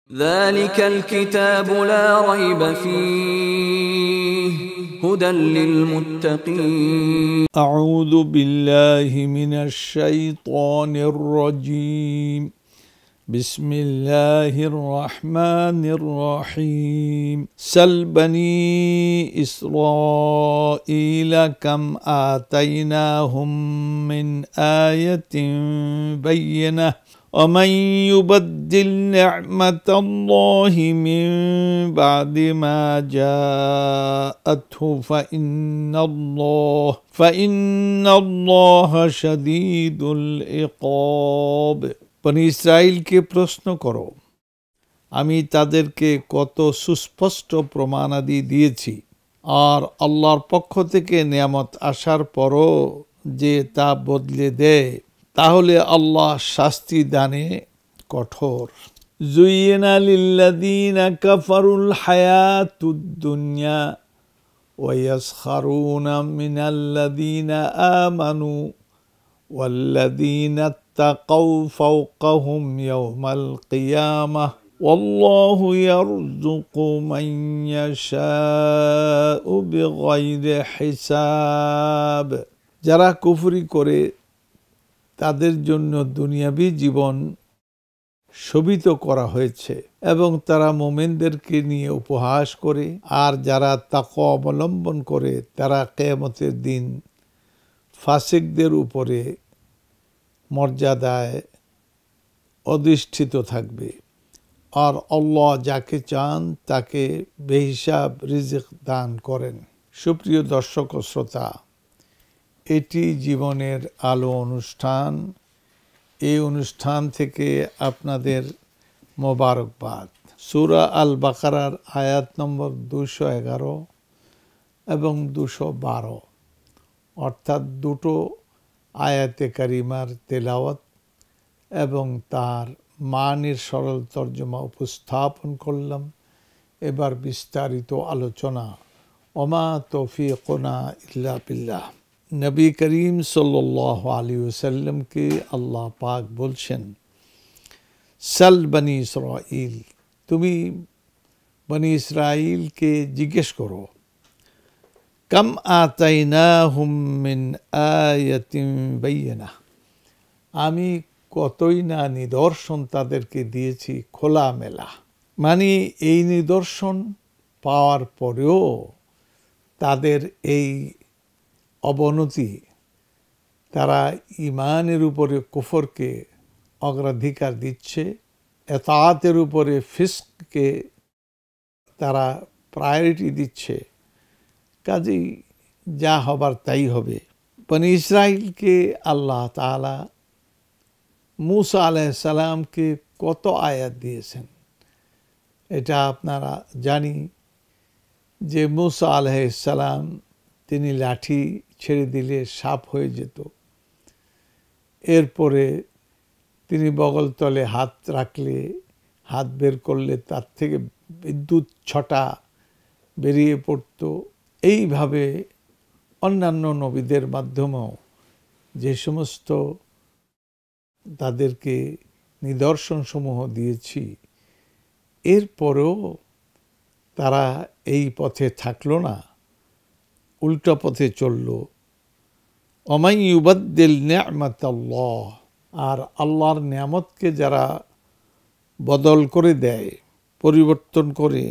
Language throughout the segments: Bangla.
ذلك الكتاب لا ريب فيه هدى للمتقين. أعوذ بالله من الشيطان الرجيم. بسم الله الرحمن الرحيم. سل بني إسرائيل كم آتيناهم من آية بينة ومن يبدل نعمة الله من بعد ما جاءته فإن الله شديد العقاب. বনী ইসরাইলকে প্রশ্ন করো, আমি তাদেরকে কত সুস্পষ্ট প্রমাণাদি দিয়েছি, আর আল্লাহর পক্ষ থেকে নিয়ামত আসার পরও যে তা বদলে দেয়, তাহলে আল্লাহ শাস্তি দানে কঠোর। যুয়িনা লিল্লাযীনা কাফারুল হায়াতুদ দুনিয়া ওয়া ইয়াসখারুনা মিনাল্লাযীনা আমানু ওয়াল্লাযীনা ইত্তাকাউ ফাওকাহুম ইয়াওমাল কিয়ামাহ ওয়াল্লাহু ইয়ারযুকু মান ইয়াশাউ বিগাইরি হিসাব। যারা কুফরি করে তাদের জন্য দুনিয়াবী জীবন শোভিত করা হয়েছে এবং তারা মুমিনদেরকে নিয়ে উপহাস করে, আর যারা তাকওয়া অবলম্বন করে তারা কিয়ামতের দিন ফাসিকদের উপরে মর্যাদায় অধিষ্ঠিত থাকবে। আর আল্লাহ যাকে চান তাকে বেহিসাব রিজিক দান করেন। সুপ্রিয় দর্শক ও শ্রোতা, এটি জীবনের আলো অনুষ্ঠান। এই অনুষ্ঠান থেকে আপনাদের মোবারকবাদ। সূরা আল বাকারার আয়াত নম্বর 211 এবং 212, অর্থাৎ দুটো আয়াতে কারিমার তেলাওয়াত এবং তার মানের সরল তর্জমা উপস্থাপন করলাম। এবার বিস্তারিত আলোচনা। ওমা তৌফিকুনা ইল্লা বিল্লাহ। নবী করিম সাল্লাল্লাহু আলাইহি ওয়াসাল্লামকে আল্লাহ পাক বলছেন, সাল বনি ইসরাইল, তুমি বনি ইসরাইলকে জিজ্ঞেস করো, কাম আতাইনাহুম মিন আয়াতিন বাইয়িনাহ, আমি কতই না নিদর্শন তাদেরকে দিয়েছি খোলামেলা। মানে এই নিদর্শন পাওয়ার পরেও তাদের এই অবনতি, তারা ঈমানের উপরে কুফরকে অগ্রাধিকার দিচ্ছে, এতাআতের উপরে ফিস্ককে তারা প্রায়োরিটি দিচ্ছে, কাজেই যা হবার তাই হবে। বনী ইসরাইলকে আল্লাহ তাআলা মূসা আলাইহিস সালামকে কত আয়াত দিয়েছেন, এটা আপনারা জানি যে মূসা আলাইহিস সালাম তিনি লাঠি ছেড়ে দিলে সাপ হয়ে যেত। এরপরে তিনি বগল তলে হাত রাখলে, হাত বের করলে তার থেকে বিদ্যুৎ ছটা বেরিয়ে পড়ত। এইভাবে অন্যান্য নবীদের মাধ্যমেও যে সমস্ত তাদেরকে নিদর্শনসমূহ দিয়েছি, এরপরেও তারা এই পথে থাকলো না, উল্টো পথে চলল। ওমান ইউবাদ্দিল নি'মাতাল্লাহ, আর আল্লাহর নিয়ামতকে যারা বদল করে দেয়, পরিবর্তন করে,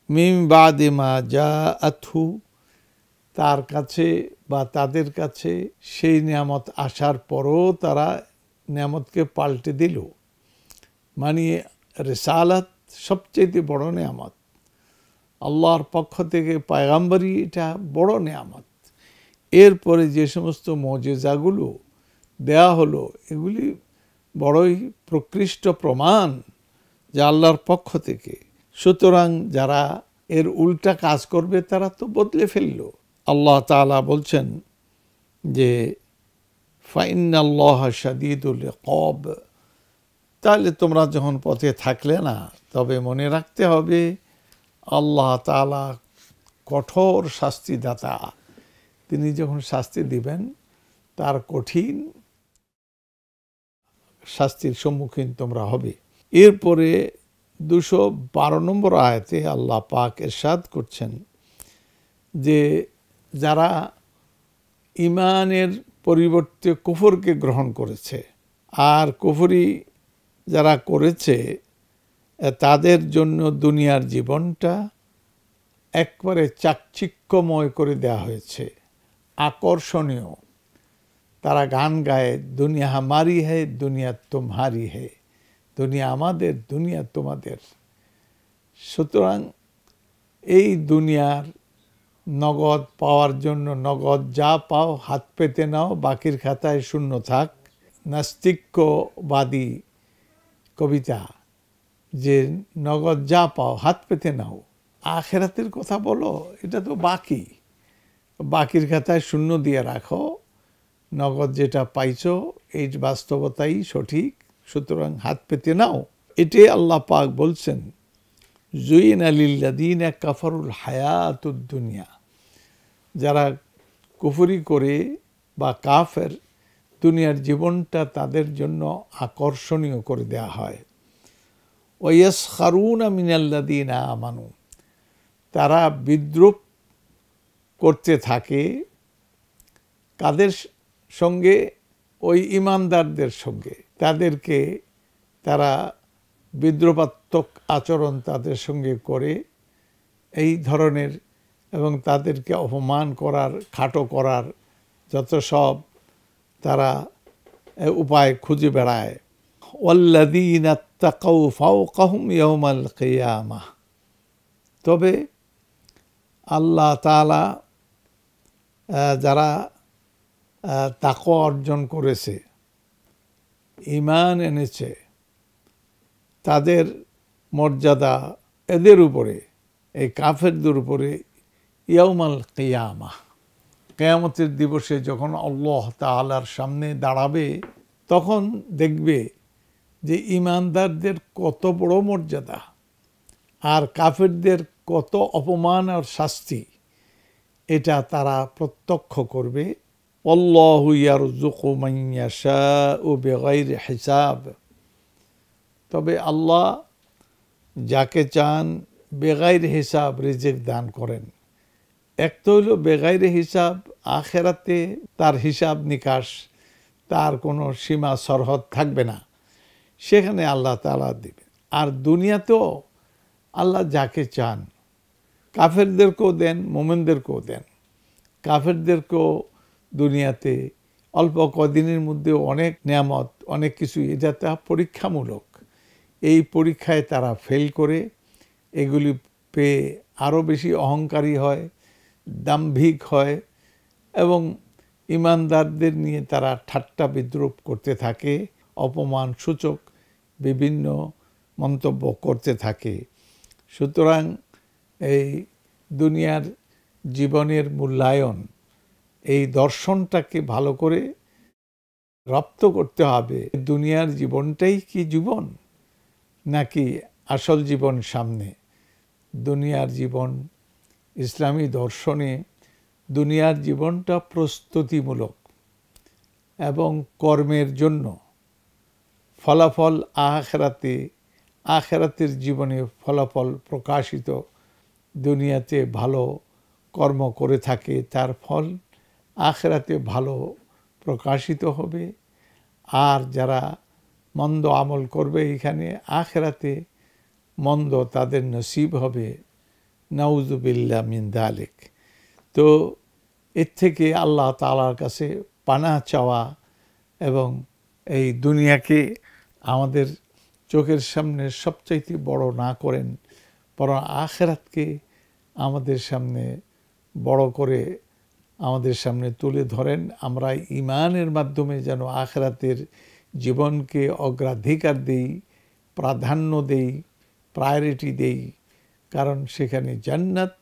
মিন বাদি মা জাআতহু, তার কাছে বা তাদের কাছে সেই নিয়ামত আসার পরও তারা নিয়ামতকে পাল্টে দিল। মানে রিসালাত সবচেয়ে বড় নিয়ামত, আল্লাহর পক্ষ থেকে পয়গাম্বরি এটা বড় নিয়ামত। এরপরে যে সমস্ত মুজিজাগুলো দেয়া হলো, এগুলি বড়ই প্রকৃষ্ট প্রমাণ যে আল্লাহর পক্ষ থেকে। সুতরাং যারা এর উল্টা কাজ করবে তারা তো বদলে ফেলল। আল্লাহ তাআলা বলছেন যে ফাইন্নাল্লাহা শাদীদুল ইকাব, তাহলে তোমরা যখন পথে থাকলে না, তবে মনে রাখতে হবে আল্লাহ তাআলা কঠোর শাস্তিদাতা। তিনি যখন শাস্তি দিবেন তার কঠিন শাস্তির সম্মুখীন তোমরা হবে। এরপরে 212 নম্বর আয়াতে আল্লাহ পাক ইরশাদ করছেন যে যারা ঈমানের পরিবর্তে কুফরকে গ্রহণ করেছে আর কুফরি যারা করেছে তাদের জন্য দুনিয়ার জীবনটা একবারে চাকচিক্যময় করে দেওয়া হয়েছে, আকর্ষণীয়। তারা গান গায়, দুনিয়া হামারি है দুনিয়া तुम्हारी है, দুনিয়া আমাদের দুনিয়া তোমাদের। সুতরাং এই দুনিয়ার নগদ পাওয়ার জন্য নগদ যা পাও হাত পেতে নাও, বাকির খাতায় শূন্য থাক। নাস্তিক্যবাদী কবিতা যে নগদ যা পাও হাত পেতে নাও, আখেরাতের কথা বলো, এটা তো বাকির খাতায় শূন্য দিয়ে রাখো। নগদ যেটা পাইছো এই বাস্তবতাই সঠিক, সুতরাং হাত পেতে নাও। এটাই আল্লাহ পাক বলছেন যুইনা লিল্লাযীনা কাফারুল হায়াতুদ দুনিয়া, যারা কুফরি করে বা কাফের, দুনিয়ার জীবনটা তাদের জন্য আকর্ষণীয় করে দেয়া হয়। ওয়ায়াসখারুনা মিনাল্লাযীনা আমানু, তারা বিদ্রূপ করতে থাকে কাদের সঙ্গে? ওই ঈমানদারদের সঙ্গে। তাদেরকে তারা বিদ্রূপাত্মক আচরণ তাদের সঙ্গে করে এই ধরনের, এবং তাদেরকে অপমান করার, খাটো করার যত সব তারা উপায় খুঁজে বেড়ায়। ওয়াল্লাযীনা তাকাউ ফাওকাহুম ইয়াওমাল কিয়ামাহ, তবে আল্লাহ তাআলা যারা তাকওয়া অর্জন করেছে, ঈমান এনেছে, তাদের মর্যাদা এদের উপরে, এই কাফেরদের উপরে ইয়াউমাল কিয়ামাহ, কিয়ামতের দিবসে যখন আল্লাহ তাআলার সামনে দাঁড়াবে, তখন দেখবে যে ঈমানদারদের কত বড় মর্যাদা আর কাফেরদের কত অপমান আর শাস্তি, এটা তারা প্রত্যক্ষ করবে। আল্লাহু ইয়ারযুকু মান ইয়াশাউ বিগাইরি হিসাব, তবে আল্লাহ যাকে চান বেগাইরে হিসাব রিজিক দান করেন। এক তো হইল বেগাইরে হিসাব, আখেরাতে তার হিসাব নিকাশ, তার কোনো সীমা সরহদ থাকবে না, সেখানে আল্লাহ তাআলা দিবেন। আর দুনিয়াতেও আল্লাহ যাকে চান, কাফেরদেরকেও দেন, মোমেনদেরকেও দেন। কাফেরদেরকেও দুনিয়াতে অল্প কদিনের মধ্যে অনেক নিয়ামত, অনেক কিছু, এটা তা পরীক্ষামূলক। এই পরীক্ষায় তারা ফেল করে এগুলি পেয়ে আরও বেশি অহংকারী হয়, দাম্ভিক হয়, এবং ঈমানদারদের নিয়ে তারা ঠাট্টা বিদ্রূপ করতে থাকে, অপমান সূচক বিভিন্ন মন্তব্য করতে থাকে। সুতরাং এই দুনিয়ার জীবনের মূল্যায়ন, এই দর্শনটাকে ভালো করে রপ্ত করতে হবে। দুনিয়ার জীবনটাই কি জীবন, নাকি আসল জীবন সামনে? দুনিয়ার জীবন, ইসলামী দর্শনে দুনিয়ার জীবনটা প্রস্তুতিমূলক এবং কর্মের জন্য। ফলাফল আখেরাতের জীবনে ফলাফল প্রকাশিত। দুনিয়াতে ভালো কর্ম করে থাকে, তার ফল আখেরাতে ভালো প্রকাশিত হবে। আর যারা মন্দ আমল করবে এখানে, আখেরাতে মন্দ তাদের নসিব হবে। নাউযুবিল্লাহ মিন যালিক। তো এর থেকে আল্লাহ তাআলার কাছে পানাহ চাওয়া, এবং এই দুনিয়াকে আমাদের চোখের সামনে সবচাইতে বড় না করেন, বরং আখেরাতকে আমাদের সামনে বড় করে আমাদের সামনে তুলে ধরেন। আমরা ঈমানের মাধ্যমে যেন আখেরাতের জীবনকে অগ্রাধিকার দেই, প্রাধান্য দেই, প্রায়োরিটি দেই, কারণ সেখানে জান্নাত।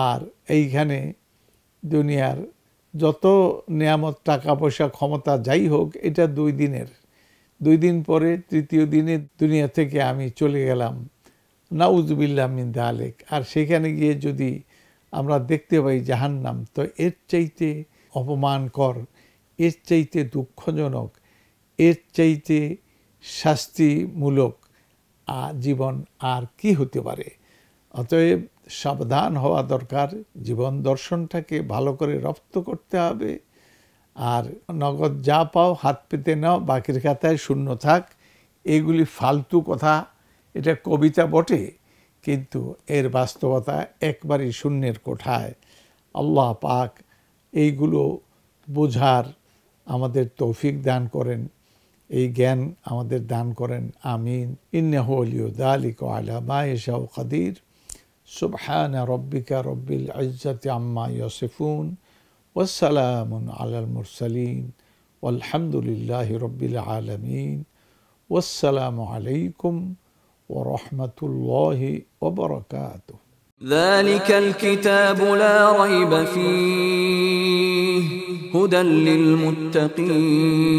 আর এইখানে দুনিয়ার যত নিয়ামত, টাকা পয়সা, ক্ষমতা যাই হোক, এটা 2 দিনের। 2 দিন পরে তৃতীয় দিনে দুনিয়া থেকে আমি চলে গেলাম, নাউযুবিল্লাহ মিন যালিক। আর সেখানে গিয়ে যদি আমরা দেখতে পাই জাহান্নাম, তো এর চাইতে অপমানকর, এর চাইতে দুঃখজনক, এর চাইতে শাস্তিমূলক জীবন আর কি হতে পারে। অতএব সাবধান হওয়া দরকার, জীবন দর্শনটাকে ভালো করে রপ্ত করতে হবে। আর নগদ যা পাও হাত পেতে নাও, বাকির খাতায় শূন্য থাক, এগুলি ফালতু কথা। এটা কবিতা বটে, কিন্তু এর বাস্তবতা একবারই শূন্যের কোঠায়। আল্লাহ পাক এইগুলো বোঝার আমাদের তৌফিক দান করেন, এই জ্ঞান আমাদের দান করেন, আমিন। ইন্নাহু ওয়ালিয়্যু যালিকা ওয়া আলা মা ইয়াশাউ কাদির। সুবহানা রাব্বিকা রাব্বিল ইজ্জাতি আম্মা ইয়াসিফুন والسلام على المرسلين والحمد لله رب العالمين والسلام عليكم ورحمة الله وبركاته. ذلك الكتاب لا ريب فيه هدى للمتقين.